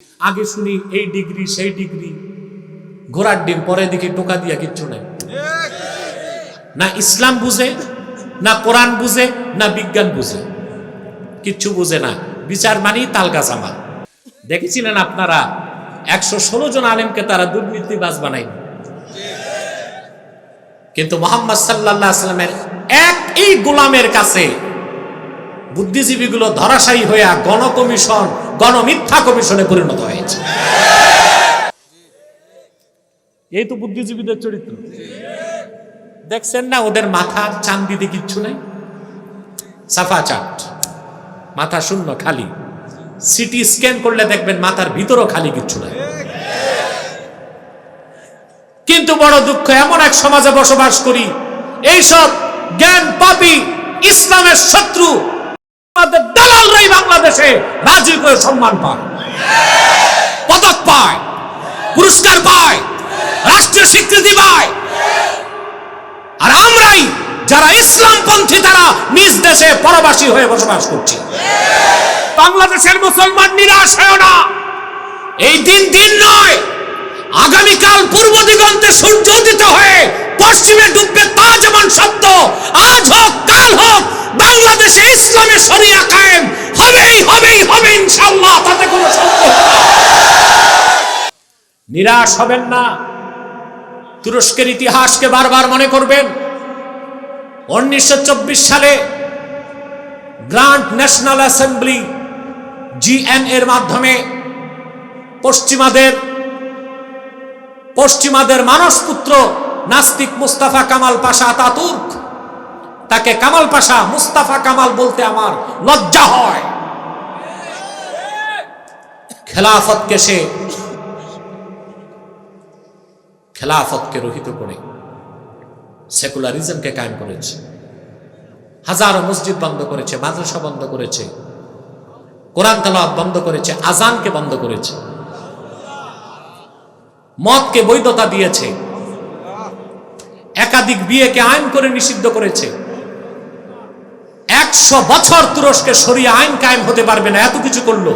আগে শুনি এই ডিগ্রি সেই ডিগ্রি, ঘোড়ার ডিম পরে দিকে টোকা দিয়া কিচ্ছু নাই। না ইসলাম বুঝে, না কোরআন বুঝে, না বিজ্ঞান বুঝে, কিচ্ছু বুঝে না। বিচার মানি তালগাছ আমার। দেখেছিলেন আপনারা 116 জন আলেমকে তারা দুর্নীতিবাজ বানাইল, কিন্তু মুহাম্মদ সাল্লাল্লাহু আলাইহি ওয়াসাল্লামের এই গোলামের কাছে বুদ্ধিজীবীগুলো ধরাশায়ী হয়ে গণকমিশন, গণমিথ্যা কমিশনে পরিণত হয়েছে। এই তো বুদ্ধিজীবীদের চরিত্র। দেখছেন না ওদের মাথার চান্দিতে কিচ্ছু নাই, সাফা চাট, মাথা শূন্য খালি। সিটি স্ক্যান করলে দেখবেন মাথার ভিতরও খালি, কিচ্ছু নাই। কিন্তু বড় দুঃখ, এমন এক সমাজে বসবাস করি, এইসব জ্ঞান পাপী ইসলামের শত্রু আমাদের দালালরাই বাংলাদেশে রাজি করে সম্মান পায়, পদক পায়, পুরস্কার পায়, রাষ্ট্রীয় স্বীকৃতি পায়। আর আমরাই যারা ইসলামপন্থী তারা নিজ দেশে পরবাসী হয়ে বসবাস করছি। বাংলাদেশের মুসলমান নিরাশ হয় না। এই দিন দিন নয়, আগামীকাল পূর্ব দিগন্তে সূর্য উদিত হয়ে পশ্চিমে ডুববে তা যেমন সত্য, আজ হোক কাল হোক বাংলাদেশে ইসলামের শরিয়া কায়েম হবে ইনশাআল্লাহ, তাতে কোনো সন্দেহ নেই। নিরাশ হবেন না। তুরস্কের ইতিহাসকে বারবার মনে করবেন। 1924 সালে গ্র্যান্ড ন্যাশনাল অ্যাসেম্বলি GN এর মাধ্যমে পশ্চিমাদের মানসপুত্র নাস্তিক মুস্তাফা কামাল পাশা আতাতুর্ক, তাকে কামাল পাশা, মুস্তাফা কামাল বলতে আমার লজ্জা হয়। খেলাফতকে রহিত করে সেকুলারিজমকে কায়েম করেছে। হাজারো মসজিদ বন্ধ করেছে, মাদ্রাসা বন্ধ করেছে, কোরআন তেলাওয়াত বন্ধ করেছে, আজানকে বন্ধ করেছে, মদকে বৈধতা দিয়েছে, একাধিক বিয়েকে আইন করে নিষিদ্ধ করেছে। 100 বছর তুরস্কে শরিয়া আইন কায়েম হতে পারবে না, এত কিছু করলো।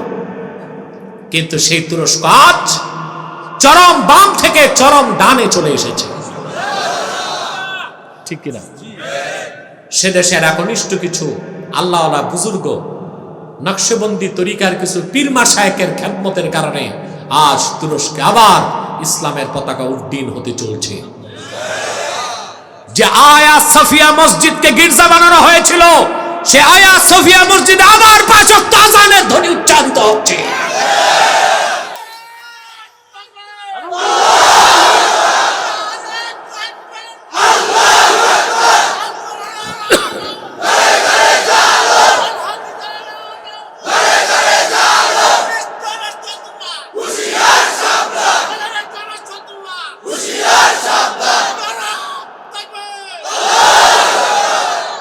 কিন্তু সেই তুরস্ক আজ চরম বাম থেকে চরম ডানে চলে এসেছে, ঠিক কিনা? সে দেশের একনিষ্ঠ কিছু আল্লাহওয়ালা বুজুর্গ, নকশবন্দি তরিকার কিছু পীর মাশায়েখের খেদমতের কারণে আজ তুরস্কে আবার ইসলামের পতাকা উড্ডীন হতে চলছে। যে আয়া সফিয়া মসজিদকে গির্জা বানানো হয়েছিল, সে আয়া সফিয়া মসজিদে আবার 5 ওয়াক্ত আযানের ধ্বনি উচ্চারিত হচ্ছে।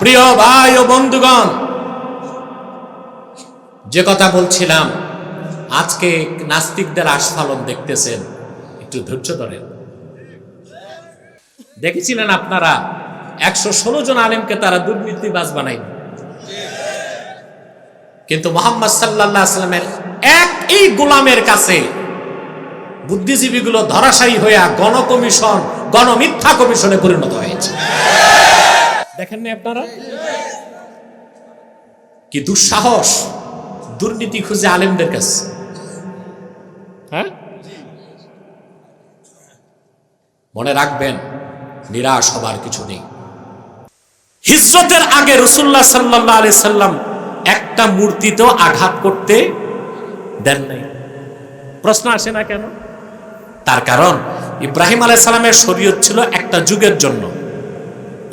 প্রিয় ভাই ও বন্ধুগণ, যে কথা বলছিলাম, আজকে নাস্তিকদের আস্ফালন দেখতেছেন, একটু ধৈর্য ধরেন। দেখেছিলেন আপনারা 116 জন আলেমকে তারা দুর্নীতিবাজ বানাইল, কিন্তু মুহাম্মদ সাল্লাল্লাহু আলাইহি ওয়াসাল্লামের এই গোলামের কাছে বুদ্ধিজীবীগুলো ধরাশায়ী হয়ে গণকমিশন, গণমিথ্যা কমিশনে পরিণত হয়েছে। দেখেননি আপনারা? কি দুঃসাহস দুর্নীতি খুঁজে আলেমদের কাছে। হ্যাঁ, মনে রাখবেন, নিরাশ হবার কিছু নেই। হিজরতের আগে রাসূলুল্লাহ সাল্লাল্লাহু আলাইহি সাল্লাম একটা মূর্তিতেও আঘাত করতে দেন নাই। প্রশ্ন আসে না কেন? তার কারণ ইব্রাহিম আলাইহিস সালামের শরীয়ত ছিল একটা যুগের জন্য,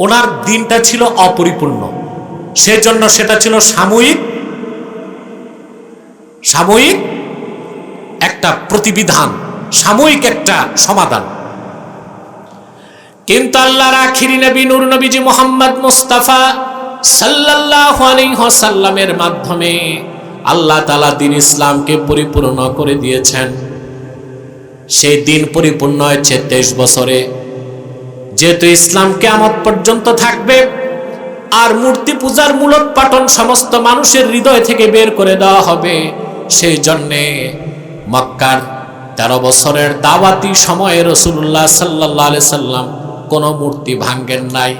ওনার দিনটা ছিল অপরিপূর্ণ, সেজন্য সেটা ছিল সাময়িক একটা প্রতিবিধান, সাময়িক একটা সমাধান। কিন্তু আল্লাহর আখিরি নবী নূর নবীজি মুহাম্মদ মুস্তাফা সাল্লাল্লাহু আলাইহি ওয়াসাল্লামের মাধ্যমে আল্লাহ তাআলা দ্বীন ইসলামকে পরিপূর্ণ করে দিয়েছেন। সেই দিন পরিপূর্ণ হয়েছে 23 বছরে। যেহেতু ইসলাম কিয়ামত পর্যন্ত থাকবে, আর মূর্তি পূজার মূলোৎপাটন সমস্ত মানুষের হৃদয় থেকে বের করে দেওয়া হবে, সেই জন্যে মক্কার 13 বছরের দাওয়াতি সময়ে রাসূলুল্লাহ সাল্লাল্লাহু আলাইহি সাল্লাম কোনো মূর্তি ভাঙ্গেন নাই।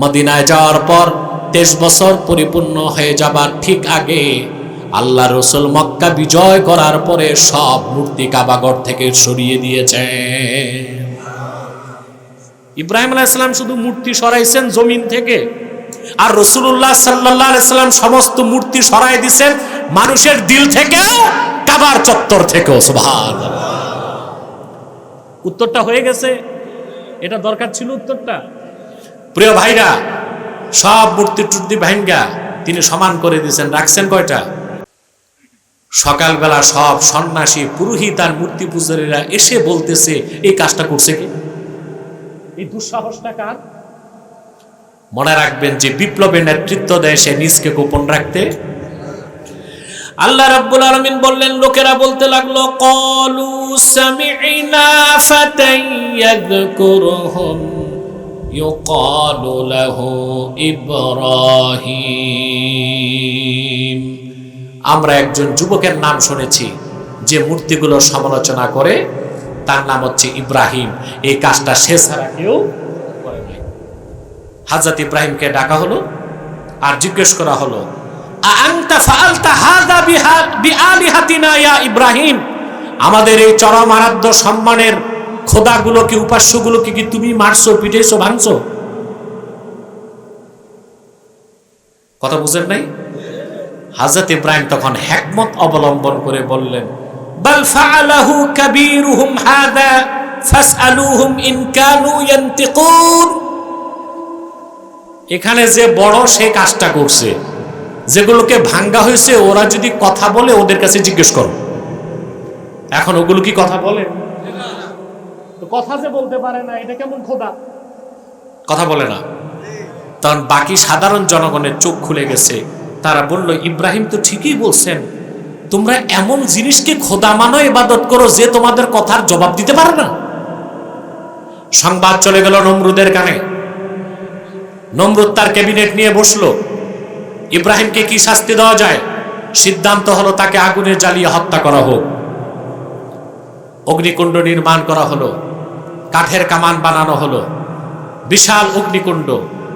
মদিনায় যাওয়ার পর 23 বছর পরিপূর্ণ হয়ে যাবার ঠিক আগে আল্লাহ রসুল মক্কা বিজয় করার পরে সব মূর্তি কাবাগর থেকে সরিয়ে দিয়েছে। ইব্রাহিম আলাইহিস সালাম শুধু মূর্তি সরাইছেন জমিন থেকে, আর রাসূলুল্লাহ সাল্লাল্লাহু আলাইহি সাল্লাম সমস্ত মূর্তি সরাই দিয়েছেন মানুষের দিল থেকেও, কাবার চত্বর থেকেও। সুবহানাল্লাহ। উত্তরটা হয়ে গেছে, এটা দরকার ছিল উত্তরটা। প্রিয় ভাইরা, সব মূর্তি টুর্তি ভাঙ্গা তিনি সমান করে দিয়েছেন। রাখছেন কয়টা? সকালবেলা সব সন্ন্যাসী পুরোহিত আর মূর্তি পূজারীরা এসে বলতেছে এই কাজটা করছে কি? এই দুঃসাহসটা কার? মনে রাখবেন যে বিপ্লবের নেতৃত্ব দেয় সে নিজকে গোপন রাখতে। আল্লাহ রাব্বুল আলামিন বললেন, লোকেরা বলতে লাগলো ক্বালু সামি'না ফাতান ইয়াযকুরুহুম ইউকালু লাহু ইব্রাহিম। আমরা একজন যুবকের নাম শুনেছি যে মূর্তিগুলো সমালোচনা করে, তার নাম হচ্ছে ইব্রাহিম। এই কাজটা সে ছাড়া কেউ করে নাই। হযরত ইব্রাহিমকে ডাকা হলো আর জিজ্ঞেস করা হলো, আনতা ফাআলতা হাযা বিআলিহাতিনা ইয়া ইব্রাহিম, আমাদের এই চরম আরাধ্য সম্মানের খোদাগুলোকে, উপাস্যগুলোকে কি তুমি মারছো, পিটাইছো, ভাঙছো? কথা বুঝেন নাই? হযরত ইব্রাহিম তখন হিকমত অবলম্বন করে বললেন, বাল ফাআলাহু কাবীরুহুম হাযা ফাসআলুহুম ইন কানু ইয়ান্তিকুন। এখানে যে বড় সে কাজটা করছে, যেগুলোকে ভাঙ্গা হয়েছে ওরা যদি কথা বলে ওদের কাছে জিজ্ঞেস করো। এখন ওগুলো কি কথা বলে? তো কথা যে বলতে পারে না, এটা কেমন খোদা? কথা বলে না। তখন বাকি সাধারণ জনগণের চোখ খুলে গেছে। তারা বলল, ইব্রাহিম তো ঠিকই বলছেন, তোমরা এমন জিনিসকে খোদা মানো, ইবাদত করো যে তোমাদের কথার জবাব দিতে পারে না। সংবাদ চলে গেল নমরুদের কানে। নমরুদ তার ক্যাবিনেট নিয়ে বসলো, ইব্রাহিমকে কি শাস্তি দেওয়া যায়? সিদ্ধান্ত হলো তাকে আগুনে জ্বালিয়ে হত্যা করা হোক। অগ্নিকুণ্ড নির্মাণ করা হলো, কাঠের কামান বানানো হলো, বিশাল অগ্নিকুণ্ড,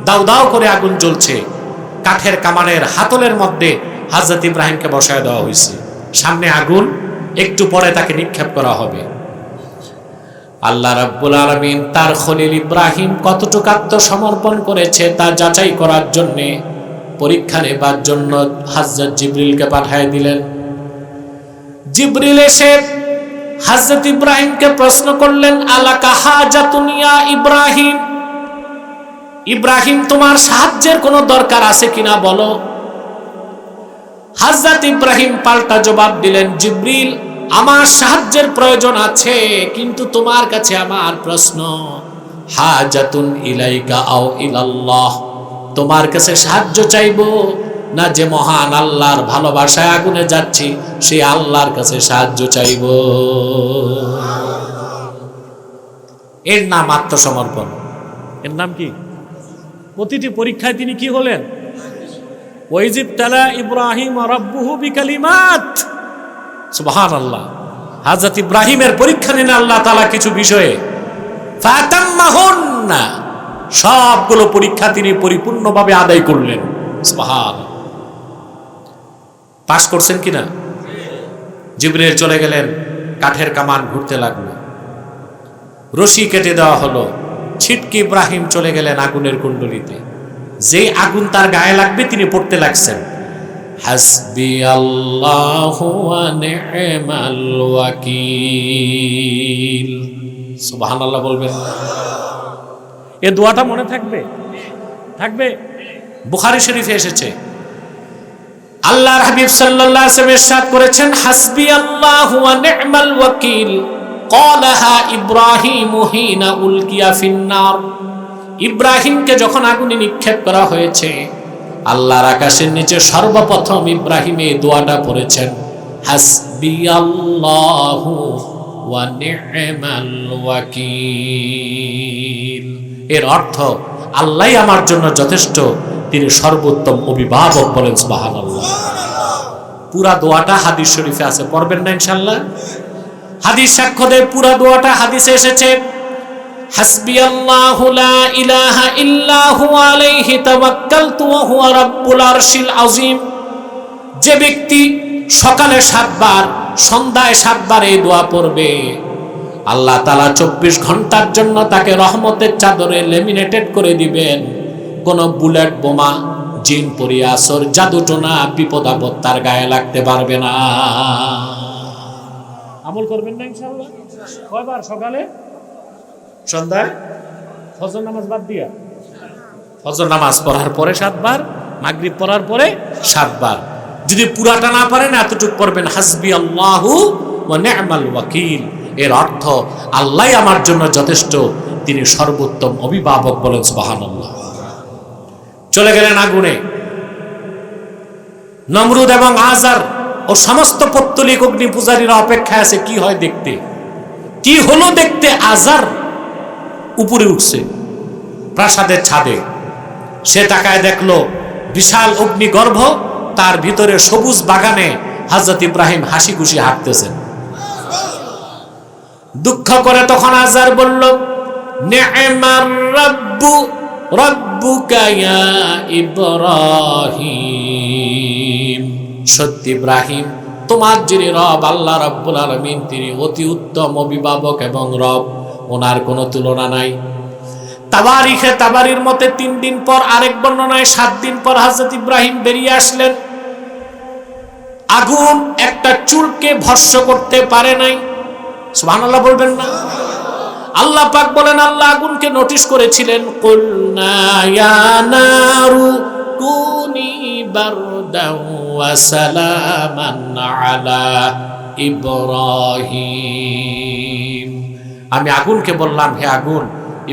দাউ দাউ করে আগুন জ্বলছে। কাঠের কামানের হাতলের মধ্যে হযরত ইব্রাহিমকে বসায় দেওয়া হয়েছে। সামনে আগুন, একটু পরে তাকে নিক্ষেপ করা হবে। আল্লাহ রাব্বুল আলামিন তার খলিল ইব্রাহিম কতটুকু আত্মসমর্পণ করেছে তা যাচাই করার জন্য, পরীক্ষা নেবার জন্য হযরত জিবরিলকে পাঠিয়ে দিলেন। জিবরিল এসে হযরত ইব্রাহিমকে প্রশ্ন করলেন, আলাকা হাজাতুন ইয়া ইব্রাহিম, ইব্রাহিম তোমার সাহায্যের কোনো দরকার আছে কিনা বলো। হযরত ইব্রাহিম পাল্টা জবাব দিলেন, জিবরিল আমার সাহায্যের প্রয়োজন আছে, কিন্তু তোমার কাছে আমার প্রশ্ন, হাজাতুন ইলাইকা আও ইলাল্লাহ, তোমার কাছে সাহায্য চাইবো না যে মহান আল্লাহর ভালোবাসায় আগুনে যাচ্ছি সেই আল্লাহর কাছে সাহায্য চাইবো? এর নাম আত্মসমর্পণ। এর নাম কি? প্রতিটি পরীক্ষায় তিনি কি হলেন? ওয়াইজিবতালা ইব্রাহিম রাব্বুহু বিকালিমাত। সুবহানাল্লাহ। হযরত ইব্রাহিমের পরীক্ষা নিলেন আল্লাহ তাআলা কিছু বিষয়ে, ফাতাম্মাহুন্না, সবগুলো পরীক্ষা তিনি পরিপূর্ণভাবে আদায় করলেন। সুবহানাল্লাহ। পাস করছেন কিনা? জিবরিল চলে গেলেন, কাঠের কামান ঘুরতে লাগলো, রশি কেটে দেওয়া হলো, ছিটকে ইব্রাহিম চলে গেলেন আগুনের কুণ্ডলিতে। যে আগুন তার গায়ে লাগবে তিনি পড়তে লাগছেন, হাসবি আল্লাহু ওয়া নি'মাল ওয়াকিল। সুবহানাল্লাহ বলবেন। এই দোয়াটা মনে থাকবে? থাকবে। বুখারী শরীফে এসেছে, আল্লাহর হাবিব সাল্লাল্লাহু আলাইহি ওয়াসাল্লাম ইরশাদ করেছেন, হাসবি আল্লাহু ওয়া নি'মাল ওয়াকিল ক্বালাহা ইব্রাহিম হিনা উলকিয়া ফিন্নার। ইব্রাহিমকে যখন আগুনে নিক্ষেপ করা হয়েছে, আল্লাহর আকাশের নিচে সর্বপ্রথম ইব্রাহিম এই দোয়াটা পড়েছেন, হাসবি আল্লাহু ওয়া নি'মাল ওয়াকিল। এর অর্থ আল্লাহই আমার জন্য যথেষ্ট, তিনি সর্বোত্তম অভিভাবক। বলেন সুবহানাল্লাহ। পুরা দোয়াটা হাদিস শরীফে আছে, পড়বেন না ইনশাআল্লাহ? হাদিস সাক্ষ্য দেয় পুরা দোয়াটা হাদিসে এসেছে। হাসবিয়াল্লাহু লা ইলাহা ইল্লা হুয়া আলাইহি তাওয়াক্কালতু ওয়া হুয়া রাব্বুল আরশিল আযীম। যে ব্যক্তি সকালে 7 বার সন্ধ্যায় 7 বার এই দোয়া পড়বে, আল্লাহ তাআলা 24 ঘন্টার জন্য তাকে রহমতের চাদরে লেমিনেটেড করে দিবেন। কোন বুলেট বোমা, জিন পরি, আসর, জাদুটোনা, বিপদ আপদ তার গায়ে লাগতে পারবে না। আমল করবেন না ইনশাআল্লাহ? কয়বার? সকালে, সন্ধ্যায়, ফজর নামাজ বাদ দিয়া। ফজর নামাজ পড়ার পরে 7 বার, মাগরিব পড়ার পরে 7 বার। যদি পুরাটা না পারেন এতটুকু পড়বেন, হাসবি আল্লাহু ওয়া নি'মাল ওয়াকিল। এর অর্থ আল্লাহই আমার জন্য যথেষ্ট, তিনি সর্বোত্তম অভিভাবক। বলেন সুবহানাল্লাহ। চলে গেলেন আগুনে। নমরুদ এবং আজার ও সমস্ত পত্তলিক অগ্নি পূজারীরা অপেক্ষায় আছে কি হয় দেখতে। কি হলো দেখতে? আজার উপরে উঠছে প্রাসাদের ছাদে। সে তাকায় দেখলো বিশাল অগ্নিগর্ভ, তার ভিতরে সবুজ বাগানে হযরত ইব্রাহিম হাসি খুশি হাঁটতেছেন। দুঃখ করে তখন আজার বলল, নি'মার রাব্বু রাব্বুকা ইয়া ইব্রাহিম। সত্যি ইব্রাহিম, তোমার যিনি রব আল্লাহ রাব্বুল আলামিন, তিনি অতি উত্তম অভিভাবক এবং রব, ওনার কোনো তুলনা নাই। তাবারিখে তাবারির মতে 3 দিন পর, আরেক বর্ণনায় 7 দিন পর হযরত ইব্রাহিম বেরিয়ে আসলেন। আগুন একটা চুলকে ভস্ম করতে পারে নাই। সুবহানাল্লাহ বলবেন না? আল্লাহ পাক বলেন, আল্লাহ আগুনকে নোটিশ করেছিলেন, কুলনা ইয়া নারু কুনি বারদাও ওয়া সালামান আলা ইব্রাহিম। আমি আগুনকে বললাম, হে আগুন,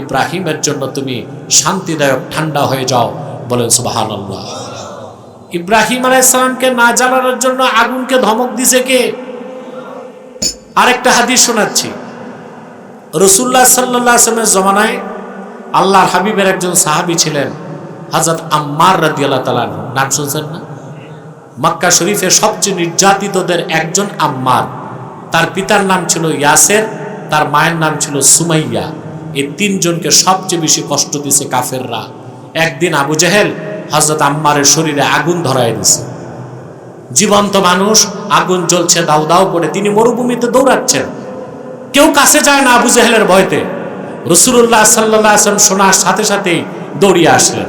ইব্রাহিমের জন্য তুমি শান্তিদায়ক ঠান্ডা হয়ে যাও। বলেন সুবহানাল্লাহ। ইব্রাহিম আলাইহিস সালামকে না জ্বালানোর জন্য আগুনকে ধমক দিছে কে? আরেকটা হাদিস শোনাচ্ছি। রাসূলুল্লাহ সাল্লাল্লাহু আলাইহি ওয়াসাল্লামের জমানায় আল্লাহর হাবিবের একজন সাহাবী ছিলেন, হযরত আম্মার রাদিয়াল্লাহু তাআলা। নাম শুনছেন না? মক্কা শরীফের সবচেয়ে নির্যাতিতদের একজন আম্মার। তার পিতার নাম ছিল ইয়াসের, তার মায়ের নাম ছিল সুমাইয়া। এই 3 জনকে সবচেয়ে বেশি কষ্ট দিয়েছে কাফেররা। একদিন আবু জেহেল হযরত আম্মারের শরীরে আগুন ধরায় দিয়েছে। জীবন্ত মানুষ, আগুন জ্বলছে দাউ দাউ করে, তিনি মরুভূমিতে দৌড়াচ্ছেন। কেউ কাছে যায় না আবু জেহেলের ভয়তে। রাসূলুল্লাহ সাল্লাল্লাহু আলাইহি ওয়াসাল্লাম শোনার সাথে সাথেই দৌড়িয়ে আসলেন।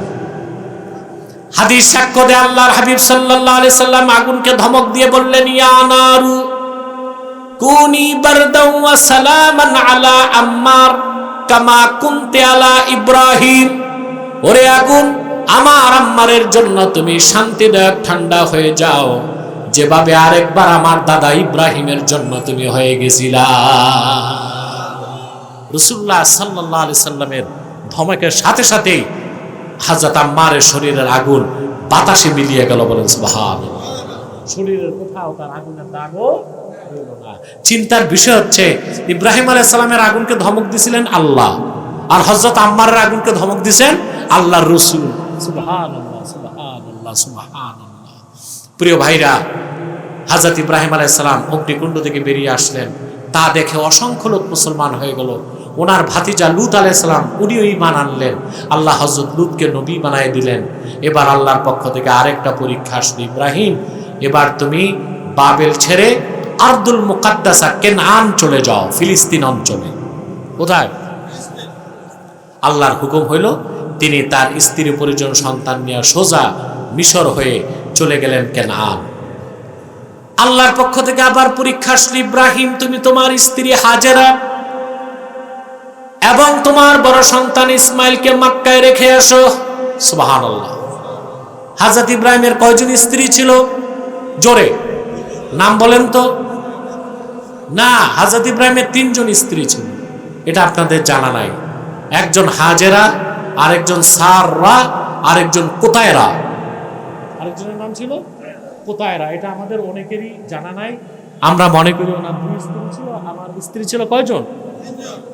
হাদিস সাক্ষ্য দেয় আল্লাহর হাবিব সাল্লাল্লাহু আলাইহি সাল্লাম আগুনকে ধমক দিয়ে বললেন, ইয়া নারু কুনি বারদাও ওয়া সালামান আলা আম্মার কামা কুনতি আলা ইব্রাহিম। ওরে আগুন, আমার আম্মারের জন্য তুমি শান্তিদায়ক ঠান্ডা হয়ে যাও, যেভাবে আরেকবার আমার দাদা ইব্রাহিমের জন্য তুমি হয়ে গেছিলা। রাসূলুল্লাহ সাল্লাল্লাহু আলাইহি সাল্লামের ধমকের সাথে সাথেই হযরত আম্মারের শরীরের আগুন বাতাসে মিলিয়ে গেল। বলেন সুবহানাল্লাহ। শরীরের কোথাও তার আগুনের দাগও রইল না। চিন্তার বিষয় হচ্ছে, ইব্রাহিম আলাইহিস সালামের আগুনকে ধমক দিছিলেন আল্লাহ, আর হযরত আম্মারের আগুনকে ধমক দিয়েছেন আল্লাহর রাসূল। সুবহানাল্লাহ, সুবহানাল্লাহ, সুবহানাল্লাহ। প্রিয় ভাইরা, হযরত ইব্রাহিম আলাইহিস সালাম অগ্নিকুণ্ড থেকে বেরিয়ে আসলেন। তা দেখে অসংখ্য লোক মুসলমান হয়ে গেল। ওনার ভাতিজা লূত আলাইহিস সালাম, উনিও ঈমান আনলেন। আল্লাহ হযরত লূতকে নবী বানায় দিলেন। এবার আল্লাহর পক্ষ থেকে আরেকটা পরীক্ষা আসলো, ইব্রাহিম, এবার তুমি বাবেল ছেড়ে আরদুল মুকাদ্দাসা কেনান চলে যাও, ফিলিস্তিন অঞ্চলে। কোথায়? আল্লাহর হুকুম হইল, তিনি তার স্ত্রী পরিজন সন্তান নিয়ে সোজা মিশর হয়ে চলে গেলেন কেনান। আল্লাহর পক্ষ থেকে আবার পরীক্ষা আসলো, ইব্রাহিম, তুমি তোমার স্ত্রী হাজেরা এবং তোমার বড় সন্তান ইসমাইলকে মক্কায় রেখে আসো। সুবহানাল্লাহ। হযরত ইব্রাহিমের কয়জন স্ত্রী ছিল? জোরে নাম বলেন তো। না, হযরত ইব্রাহিমের 3 জন স্ত্রী ছিল। এটা আপনাদের জানা নাই। একজন হাজেরা, আরেকজন সাররা, আরেকজন কোতায়রা। আরেকজনের নাম ছিল কোতায়রা। এটা আমাদের অনেকেরই জানা নাই। আমরা মনে করি ওনার 2 স্ত্রী ছিল। আমার স্ত্রী ছিল কয়জন?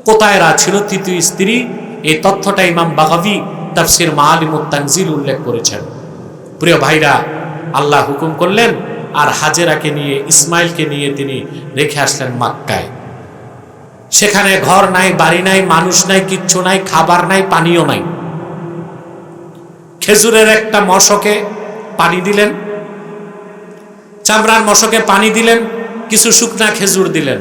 কোতায়রা ছিল 3য় স্ত্রী। এই তথ্যটা ইমাম বাগাভী তাফসীর মাআলিমুত তানজিল উল্লেখ করেছেন। প্রিয় ভাইরা, আল্লাহ হুকুম করলেন, আর হাজেরাকে নিয়ে, ইসমাইলকে নিয়ে তিনি রেখে আসলেন মক্কায়। সেখানে ঘর নাই, বাড়ি নাই, মানুষ নাই, কিচ্ছু নাই, খাবার নাই, পানিও নাই। খেজুরের একটা মশকে পানি দিলেন, চামড়ার মশকে পানি দিলেন, কিছু শুকনা খেজুর দিলেন।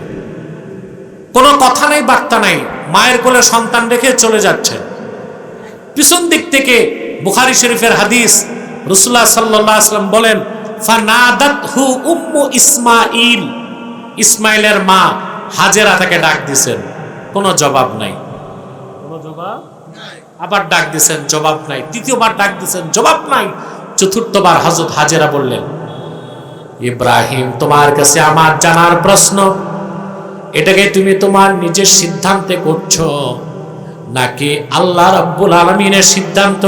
কোনো কথা নাই, বার্তা নাই, মায়ের কোলে সন্তান রেখে চলে যাচ্ছেন। পিছন দিক থেকে বুখারী শরীফের হাদিস, রাসূলুল্লাহ সাল্লাল্লাহু আলাইহি ওয়াসাল্লাম বলেন, ফানাদাতহু উম্মু ইসমাঈল, ইসমাইলের মা হাজেরা তাকে ডাক দিছেন, কোনো জবাব নাই, কোনো জবাব নাই। আবার ডাক দিছেন, জবাব নাই। তৃতীয়বার ডাক দিছেন, জবাব নাই। চতুর্থবার হযরত হাজেরা বললেন, ইব্রাহিম, তোমার কাছে আমার জানার প্রশ্ন, এটাকে তুমি তোমার নিজের সিদ্ধান্তে করছো নাকি আল্লাহ রাব্বুল আলামিনের সিদ্ধান্ত?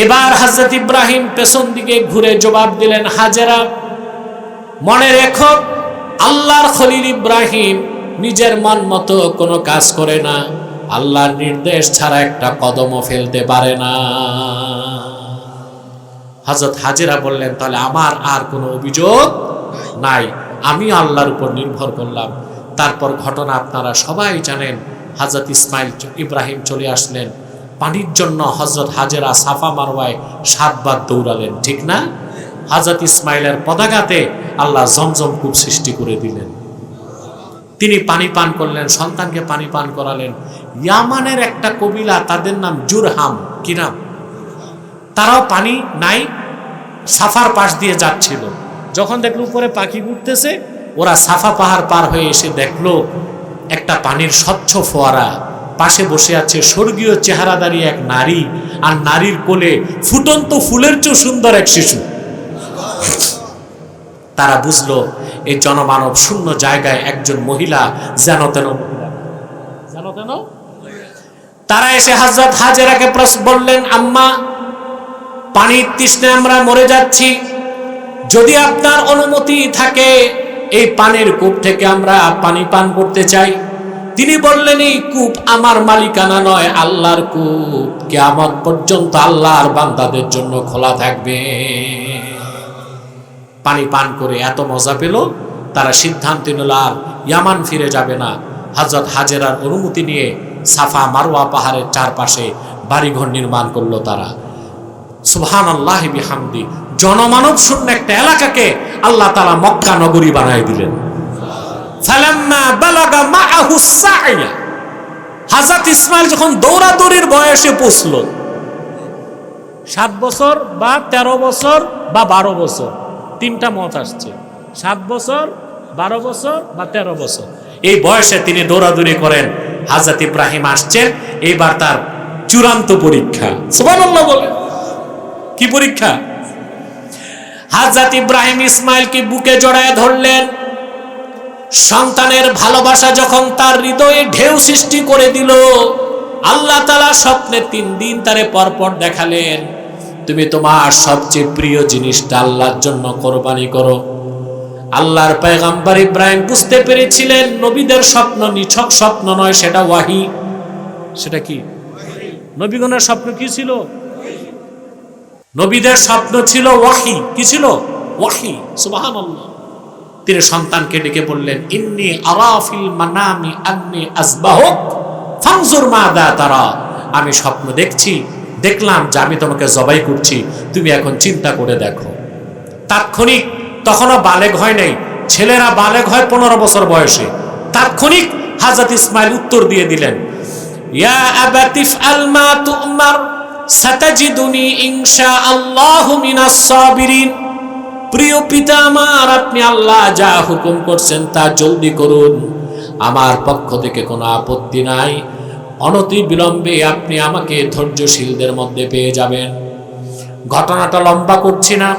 এবার হযরত ইব্রাহিম পেছন দিকে ঘুরে জবাব দিলেন, হাজেরা, মনে রেখো, আল্লাহর খলিল ইব্রাহিম নিজের মন মতো কোনো কাজ করে না, আল্লাহর নির্দেশ ছাড়া একটা কদমও ফেলতে পারে না। হযরত হাজেরা বললেন, তাহলে আমার আর কোনো অভিযোগ নাই, আমি আল্লাহর উপর নির্ভর করলাম। তারপর ঘটনা আপনারা সবাই জানেন, হযরত ইব্রাহিম চলে আসলেন পানির জন্য। হযরত হাজেরা সাফা মারওয়ায় 7 বার দৌড়ালেন, ঠিক না? হযরত ইসমাইলের পদাঘাতে আল্লাহ জমজম কূপ সৃষ্টি করে দিলেন। তিনি পানি পান করলেন, সন্তানকে পানি পান করালেন। ইয়ামানের একটা কবিলা, তাদের নাম জুরহাম। কি নাম? তারাও পানি নাই, সাফার পাশ দিয়ে যাচ্ছিল। যখন দেখলো উপরে পাখি ঘুরতেছে, ওরা সাফা পাহাড় পার হয়ে এসে দেখলো একটা পানির স্বচ্ছ ফোয়ারা, পাশে বসে আছে স্বর্গীয় চেহারাদারী এক নারী, আর নারীর কোলে ফুটন্ত ফুলের চেয়ে সুন্দর এক শিশু। তারা বুঝলো এই জনমানব শূন্য জায়গায় একজন মহিলা যেন তেন মহিলা, যেন তেন। তারা এসে হযরত হাজেরাকে বললেন, আম্মা, পানির তৃষ্ণায় আমরা মরে যাচ্ছি, যদি আপনার অনুমতি থাকে এই পানির কূপ থেকে আমরা পানি পান করতে চাই। তিনি বললেন, এই কূপ আমার মালিকানা নয়, আল্লাহর কূপ, কিয়ামত পর্যন্ত আল্লাহর বান্দাদের জন্য খোলা থাকবে। পানি পান করে এত মজা পেল, তারা সিদ্ধান্ত নিল আর ইয়ামান ফিরে যাবে না। হযরত হাজেরার অনুমতি নিয়ে সাফা মারওয়া পাহাড়ের চারপাশে বাড়িঘর নির্মাণ করলো তারা। সুবহানাল্লাহি বিহামদি, জনমানব শূন্য একটা এলাকাকে আল্লাহ তাআলা মক্কা নগরী বানায় দিলেন। ফালাম্মা বালাগা মাআহু সাইয়া, হযরত ইসমাইল যখন দৌড়াদৌড়ির বয়সে পৌঁছলো, 7 বছর বা 13 বছর বা 12 বছর, তিনটা মত আসছে, 7 বছর, 12 বছর বা 13 বছর, এই বয়সে তিনি দৌড়াদৌড়ি করেন। হযরত ইব্রাহিম আসছেন, এইবার তার চূড়ান্ত পরীক্ষা। সুবহানাল্লাহ বলে, কি পরীক্ষা? হযরত ইব্রাহিম ইসমাইলকে বুকে জড়ায় ধরলেন। সন্তানের ভালোবাসা যখন তার হৃদয়ে ঢেউ সৃষ্টি করে দিল, আল্লাহ তাআলা স্বপ্নে 3 দিন তারে পরপর দেখালেন, তুমি তোমার সবচেয়ে প্রিয় জিনিসটা আল্লাহর জন্য কোরবানি করো। আল্লাহর পয়গম্বর ইব্রাহিম বুঝতে পেরেছিলেন নবীদের স্বপ্ন নিছক স্বপ্ন নয়, সেটা ওয়াহি। সেটা কি? নবীগণের স্বপ্ন কি ছিল? নবীদের স্বপ্ন ছিল ওয়াহি। কি ছিল? ওয়াহি। সুবহানাল্লাহ। তিনি সন্তানকে ডেকে বললেন, ইন্নী আরা ফিল মানামি আন্নী আযবাহুক ফানজুর মাযা তারা, আমি স্বপ্ন দেখলাম যে আমি তোমাকে জবাই করছি, তুমি এখন চিন্তা করে দেখো। তাৎক্ষণিক, তখনও বালেগ হয় নাই, ছেলেরা বালেগ হয় 15 বছর বয়সে। তাৎক্ষণিক হযরত ইসমাইল উত্তর দিয়ে দিলেন, ইয়া আবাতি ফআল মা তু'মার সাতাজিদুনি ইনশাআল্লাহু মিনাস সাবিরিন। প্রিয় পিতা আমার, আপনি আল্লাহ যা হুকুম করছেন তা জলদি করুন, আমার পক্ষ থেকে কোনো আপত্তি নাই। অনতি বিলম্বে আপনি আমাকে ধৈর্যশীলদের মধ্যে পেয়ে যাবেন। ঘটনাটা লম্বা করছি না,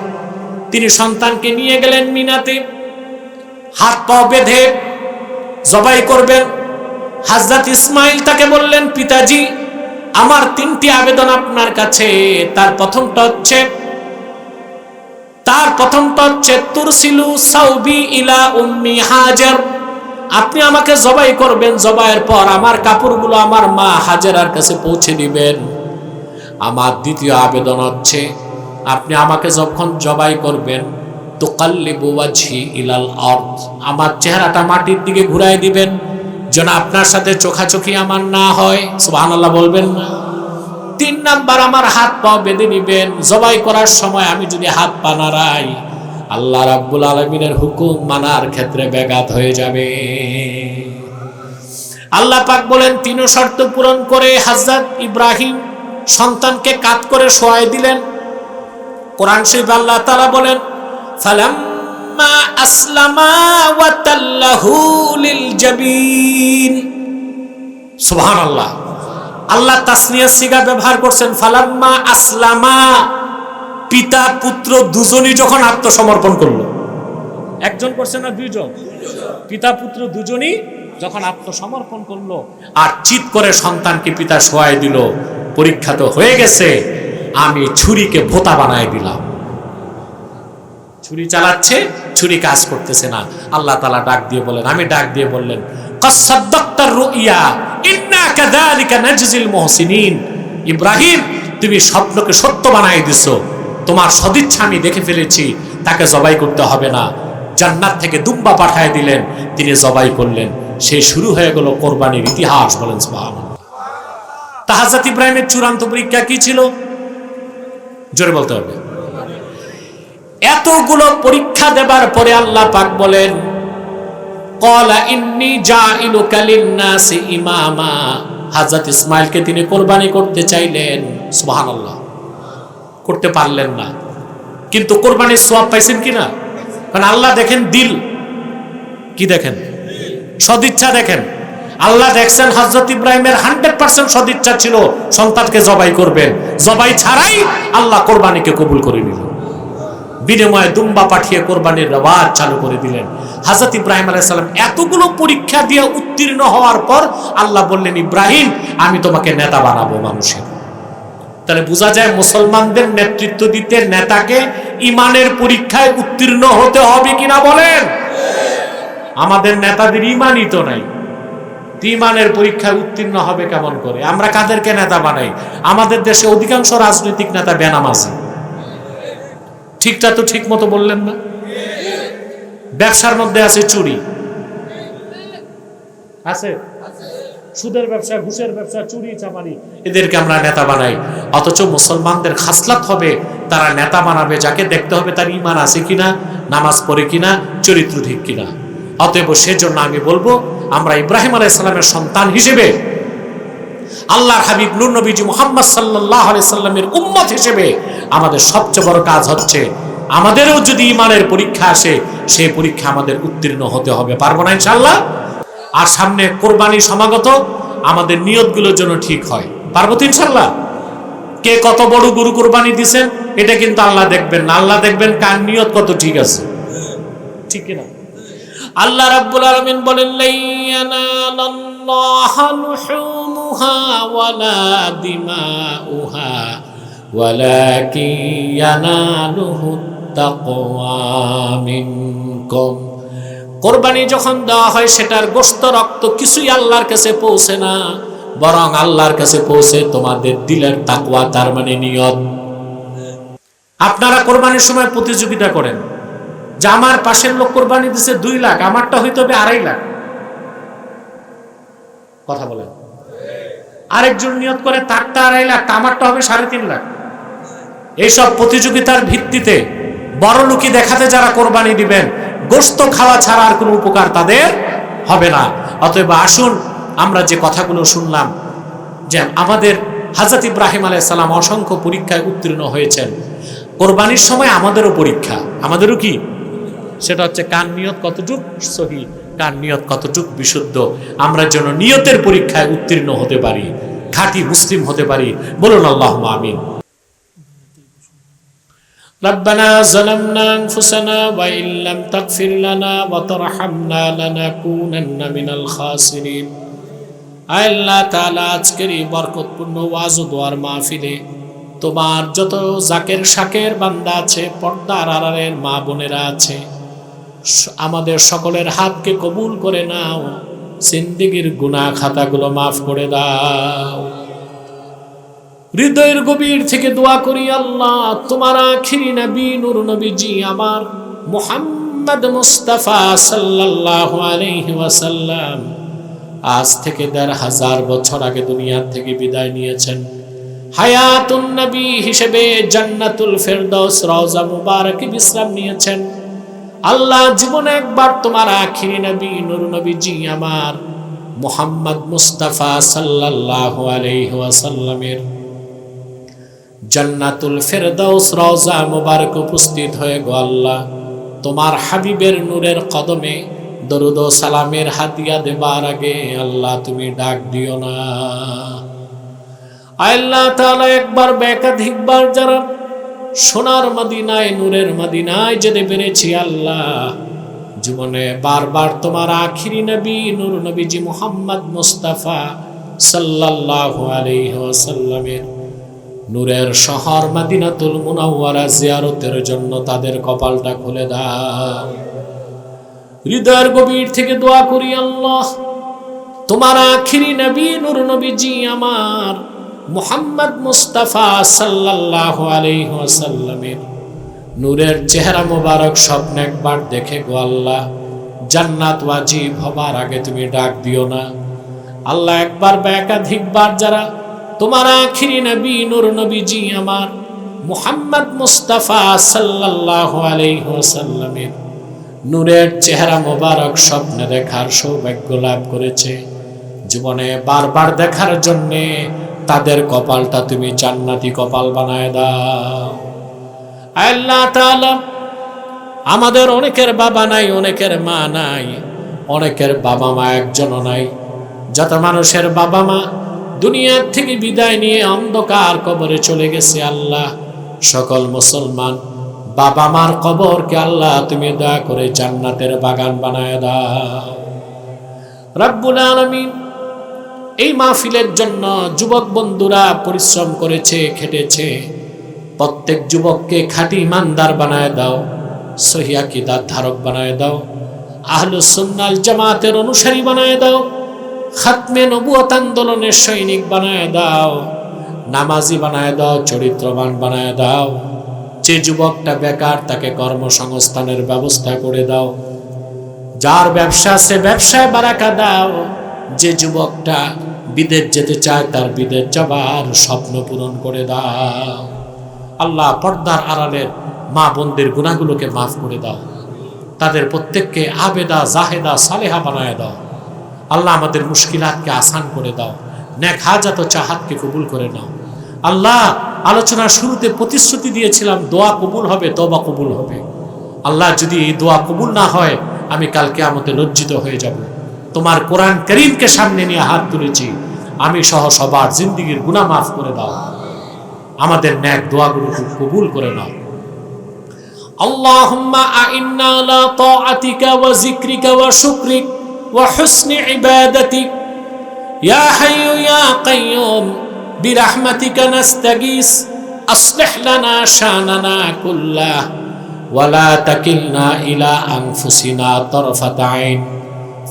তিনি সন্তানকে নিয়ে গেলেন মিনাতে, হাত পা বেঁধে জবাই করবেন। হযরত ইসমাইল তাকে বললেন, পিতাজি, আমার 3টি আবেদন আপনার কাছে। তার প্রথমটা হচ্ছে তুরসিলু সাউবি ইলা উম্মি হাজার, আপনি আমাকে জবাই করবেন, জবাইয়ের পর আমার কাপড়গুলো আমার মা হাজেরার কাছে পৌঁছে দিবেন। আমার দ্বিতীয় আবেদন হচ্ছে, আপনি আমাকে যখন জবাই করবেন তুকাল্লিবু ওয়াজহি ইলাল আরদ, আমার চেহারাটা মাটির দিকে ঘুরাই দিবেন যেন আপনার সাথে চোখাচোখি আমার না হয়। সুবহানাল্লাহ বলবেন না? 3 নাম্বার, আমার হাত পা বেঁধে নিবেন। জবাই করার সময় আমি যদি হাত পা নাড়াই, আল্লাহ রাব্বুল আলামিনের হুকুম মানার ক্ষেত্রে ব্যাঘাত হয়ে যাবে। আল্লাহ পাক বলেন 3 শর্ত পূরণ করে হযরত ইব্রাহিম সন্তানকে কাত করে শোয়াই দিলেন। কোরআন শরীফে আল্লাহ তাআলা বলেন ফালাম্মা আসলামা ওয়া তাল্লাহু লিল জাবিন। সুবহানাল্লাহ, আল্লাহ তাসনিয়া সিগা ব্যবহার করছেন ফালাম্মা আসলামা, পিতা পুত্র দুজনই যখন আত্মসমর্পণ করলো। একজন করছে না দুইজন? পিতা পুত্র দুজনই যখন আত্মসমর্পণ করলো আর চিৎ করে সন্তানকে পিতা শোয়াই দিল, পরীক্ষা তো হয়ে গেছে, আমি ছুরিকে ভোঁতা বানায় দিলাম। ছুরি চালাচ্ছে, ছুরি কাজ করতেছে না। আল্লাহ তাআলা ডাক দিয়ে বলেন, আমি ডাক দিয়ে বললেন কাসাদদাক্তার রুইয়া ইন্না কাযালিকা নাজজিল মুহসিনিন। ইব্রাহিম, তুমি স্বপ্নকে সত্য বানাই দিছো, তোমার সদিচ্ছা আমি দেখে ফেলেছি, তাকে জবাই করতে হবে না। জান্নাত থেকে দুম্বা পাঠায় দিলেন, তিনি জবাই করলেন। সেই শুরু হয়ে গেল কোরবানির ইতিহাস। বলেন সুবহানাল্লাহ। তা হযরত ইব্রাহিমের চূড়ান্ত পরীক্ষা কি ছিল? জোরে বলতে হবে। এতগুলো পরীক্ষা দেবার পরে আল্লাহ পাক বলেন ক্বালা ইন্নী জাইলুকা লিন-নাসি ইমামা। হযরত ইসমাঈলকে তিনি কোরবানি করতে চাইলেন, সুবহানাল্লাহ, করতে পারলেন না। কিন্তু কোরবানির সওয়াব পাইছেন কিনা? কারণ আল্লাহ দেখেন দিল, কি দেখেন? সদিচ্ছা দেখেন। আল্লাহ দেখছেন হযরত ইব্রাহিমের 100% সদিচ্ছা ছিল সন্তানকে জবাই করবেন। জবাই ছাড়াই আল্লাহ কোরবানিকে কবুল করে নিলেন। বিনিময়ে দুম্বা পাঠিয়ে কোরবানির রেওয়াজ চালু করে দিলেন। হযরত ইব্রাহিম আলাইহিস সালাম এতগুলো পরীক্ষা দিয়ে উত্তীর্ণ হওয়ার পর আল্লাহ বললেন, ইব্রাহিম, আমি তোমাকে নেতা বানাবো মানুষের। তাহলে বোঝা যায় মুসলমানদের নেতৃত্ব দিতে নেতাকে ইমানের পরীক্ষায় উত্তীর্ণ হতে হবে কিনা বলেন? আমাদের নেতাদের ইমানই তো নাই, ইমানের পরীক্ষায় উত্তীর্ণ হবে কেমন করে? আমরা কাদেরকে নেতা বানাই? আমাদের দেশে অধিকাংশ রাজনৈতিক নেতা বেনামাজি। ঠিকটা তো ঠিক মতো বললেন না? ব্যবসার মধ্যে আছে চুরি, আছে সুদের ব্যবসা, ঘুষের ব্যবসা, চুরি চামারি, এদেরকে আমরা নেতা বানাই। অথচ মুসলমানদের খাসলাত হবে তারা নেতা বানাবে যাকে দেখতে হবে তার ঈমান আছে কিনা, নামাজ পড়ে কিনা, চরিত্র ঠিক কিনা। অতএব সেজন্য আমি বলবো, আমরা ইব্রাহিম আলাইহিস সালামের সন্তান হিসেবে, আল্লাহর হাবিব নূর নবীজি মুহাম্মদ সাল্লাল্লাহু আলাইহি সাল্লামের উম্মত হিসেবে আমাদের সবচেয়ে বড় কাজ হচ্ছে, আমাদেরও যদি ঈমানের পরীক্ষা আসে, সেই পরীক্ষা আমাদের উত্তীর্ণ হতে হবে। পারবো না ইনশাআল্লাহ? আর সামনে কোরবানি সমাগত, আমাদের নিয়তগুলো যেন ঠিক হয়। পারবো তো ইনশাআল্লাহ? কে কত বড় গরু কোরবানি দিবেন এটা কিন্তু আল্লাহ দেখবেন না, আল্লাহ দেখবেন কার নিয়ত কত ঠিক আছে, ঠিক কিনা? আল্লাহ রাব্বুল আলামিন বলেন লাইয়ানালাল্লাহু লুহুমুহা ওয়ালা দিমাউহা ওয়ালাকিন ইয়ানালুহুত তাকওয়া মিনকুম। কোরবানি যখন দেওয়া হয় সেটার গোশত রক্ত কিছুই আল্লাহর কাছে পৌঁছে না, বরং আল্লাহর কাছে পৌঁছে তোমাদের দিলের তাকওয়া, তার মানে নিয়ত। আপনারা কোরবানির সময় প্রতিযোগিতা করেন যে আমার পাশের লোক কোরবানি দিছে 2 লাখ, আমারটা হইতে হবে 2.5 লাখ। কথা বলেন। আরেকজন নিয়ত করে তারটা 2.5 লাখ, আমারটা হবে 3.5 লাখ। এইসব প্রতিযোগিতার ভিত্তিতে বড় লোকই দেখাতে যারা কোরবানি দিবেন, গোশত খাওয়া ছাড়া আর কোনো উপকার তাদের হবে না। অতএব আসুন, আমরা যে কথাগুলো শুনলাম যে আমাদের হযরত ইব্রাহিম আলাইহিস সালাম অসংখ্য পরীক্ষায় উত্তীর্ণ হয়েছেন, কোরবানির সময় আমাদেরও পরীক্ষা, আমাদেরও কি? সেটা হচ্ছে কার নিয়ত কতটুক সহি, কার নিয়ত কতটুক বিশুদ্ধ। আমরা যেন নিয়তের পরীক্ষায় উত্তীর্ণ হতে পারি, খাঁটি মুসলিম হতে পারি। বলুন আল্লাহুম্মা আমিন। ربنا ظلمنا أنفسنا وإن لم تغفر لنا وترحمنا لنكونن من الخاسرين। আল্লাহ তাআলা আজকের এই বরকতপূর্ণ ওয়াজ ও দোয়ার মাহফিলে তোমার যত জাকের শাকের বান্দা আছে, পর্দার আড়ালের মা বোনেরা আছে, আমাদের সকলের হাতকে কবুল করে নাও, জিন্দেগীর গুনাহ খাতাগুলো মাফ করে দাও। হৃদয়ের গভীর থেকে দোয়া করি, আল্লাহ তোমার আখিরি নবী নূর নবীজি আমার মুহাম্মদ মুস্তাফা সাল্লাল্লাহু আলাইহি ওয়াসাল্লাম আজ থেকে ১৫০০ বছর আগে দুনিয়া থেকে বিদায় নিয়েছেন। হায়াতুন নবী হিসেবে জান্নাতুল ফেরদৌস রওজা মুবারকে বিশ্রাম নিয়েছেন। আল্লাহ জীবনে একবার তোমার আখিরি নবী নূর নবীজি আমার মুহাম্মদ মুস্তাফা সাল্লাল্লাহু আলাইহি ওয়াসাল্লামের জান্নাতুল ফেরদৌস রওজা মুবারক উপস্থিত হয়ে গো আল্লাহ তোমার হাবিবের নূরের কদমে দরুদ ও সালামের হাদিয়া দেবার আগে আল্লাহ তুমি ডাক দিও না। আল্লাহ তাআলা একবার একাধিকবার যারা সোনার মদিনায় নূরের মদিনায় যেতে পেরেছি আল্লাহ জীবনে বারবার তোমার আখিরি নবী নূর নবীজি মুহাম্মদ মুস্তাফা সাল্লাল্লাহু আলাইহি ওয়াসাল্লামের নূরের শহর মদিনাতুল মুনাওয়ারা জিয়ারতের জন্য তাদের কপালটা খুলে দাও। হৃদয়ের গভীর থেকে দোয়া করি আল্লাহ তোমার আখিরি নবী নূর নবীজি আমার মুহাম্মদ মুস্তাফা সাল্লাল্লাহু আলাইহি ওয়াসাল্লামের নূরের চেহারা মোবারক স্বপ্নে একবার দেখে গো আল্লাহ জান্নাত ওয়াজিব হবার আগে তুমি ডাক দিও না। আল্লাহ একবার বা একাধিকবার যারা তোমার আখিরি নবী নূর নবীজি আমার মুহাম্মদ মুস্তাফা সাল্লাল্লাহু আলাইহি ওয়াসাল্লামের নূরের চেহারা মোবারক স্বপ্নে দেখার সৌভাগ্য লাভ করেছে জীবনে বারবার দেখার জন্যে তাদের কপালটা তুমি জান্নাতি কপাল বানায় দাও। আল্লাহ তাআলা আমাদের অনেকের বাবা নাই, অনেকের মা নাই, অনেকের বাবা মা একজনও নাই। যত মানুষের বাবা মা দুনিয়ার থেকে বিদায় নিয়ে অন্ধকার কবরে চলে গেছে আল্লাহ সকল মুসলমান বাবা মার কবরকে আল্লাহ তুমি দয়া করে জান্নাতের বাগান বানায় দাও। রব্বুল আলামিন এই মাহফিলের জন্য যুবক বন্ধুরা পরিশ্রম করেছে, খেটেছে। প্রত্যেক যুবককে খাঁটি ইমানদার বানায় দাও, সহিহ আকীদার ধারক বানায় দাও, আহলুস সুন্নাহ ওয়াল জামাতের অনুসারী বানায় দাও, খাতমে নবুয়ত আন্দোলনের সৈনিক বানায় দাও, নামাজি বানায় দাও, চরিত্রবান বানায় দাও। যে যুবকটা বেকার তাকে কর্মসংস্থানের ব্যবস্থা করে দাও, যার ব্যবসা সে ব্যবসায় বারাকা দাও। যে যুবকটা বিদেশ যেতে চায় তার বিদেশ যাবার স্বপ্ন পূরণ করে দাও। আল্লাহ পর্দার আড়ালের মা বোনদের গুনাহগুলোকে মাফ করে দাও, তাদের প্রত্যেককে আবেদা জাহেদা সালেহা বানায় দাও। আল্লাহ আমাদের মুশকিলাতকে আসান করে দাও, নেক হাজাত ও চাহাতকে কবুল করে নাও। আল্লাহ আলোচনার শুরুতে প্রতিশ্রুতি দিয়েছিলাম দোয়া কবুল হবে, তওবা কবুল হবে। আল্লাহ যদি এই দোয়া কবুল না হয় আমি কাল কিয়ামতে লজ্জিত হয়ে যাব। তোমার কোরআন কারীমকে সামনে নিয়ে হাত তুলেছি, আমি সহ সবার জিন্দেগীর গুনাহ মাফ করে দাও, আমাদের নেক দোয়াগুলো কবুল করে নাও। আল্লাহুম্মা আইন্না আলা তাআতিকা ওয়া যিকরিকা ওয়া শুকরিক ওয়া হুসনি ইবাদাতিক ইয়া হাইয়্যু ইয়া কাইয়্যুম বিরহমাতিকা নাস্তাগীস আসলিহ লানা শানানা কুল্লাহ ওয়া লা তাকিলনা ইলা আনফুসিনা তারফাতা আইন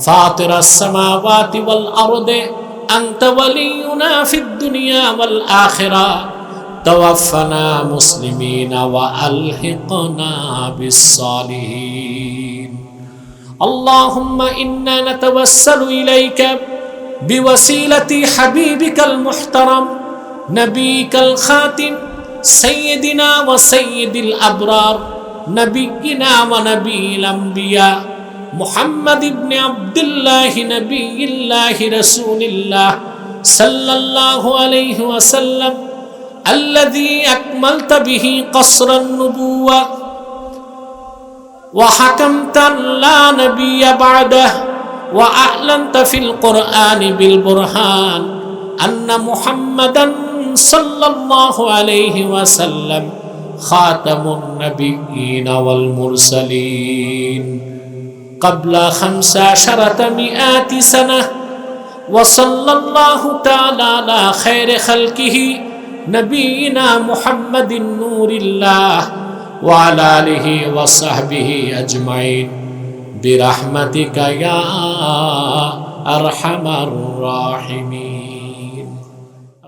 ফাতিরাস সামাওয়াতি ওয়াল আরদি আনতা ওয়ালিয়ুনা ফিদ দুনিয়া ওয়াল আখিরাহ তাওয়াফানা মুসলিমিনা ওয়া আলহিকনা বিস সালিহিন। আল্লাহুম্মা ইন্না নাতাওয়াসসালু ইলাইকা বিওয়াসিলাতি হাবিবিকাল মুহতারাম নবিকাল খাতিম সাইয়্যিদিনা ওয়া সাইয়্যিদিল আবরার নবিয়িনা ওয়া নবিয়িল আমবিয়া মুহাম্মদ ইবনে আব্দুল্লাহ নবিয়িল্লাহি রাসূলিল্লাহ সাল্লাল্লাহু আলাইহি ওয়াসাল্লাম الذي أكملت به قصر النبوة وحكمت لا نبي بعده وأعلنت في القرآن بالبرهان أن محمدا صلى الله عليه وسلم خاتم النبيين والمرسلين قبل 1500 سنة وصلى الله تعالى على خير خلقه نبينا محمد نور الله وعلى آله وصحبه أجمعين برحمتك يا أرحم الراحمين.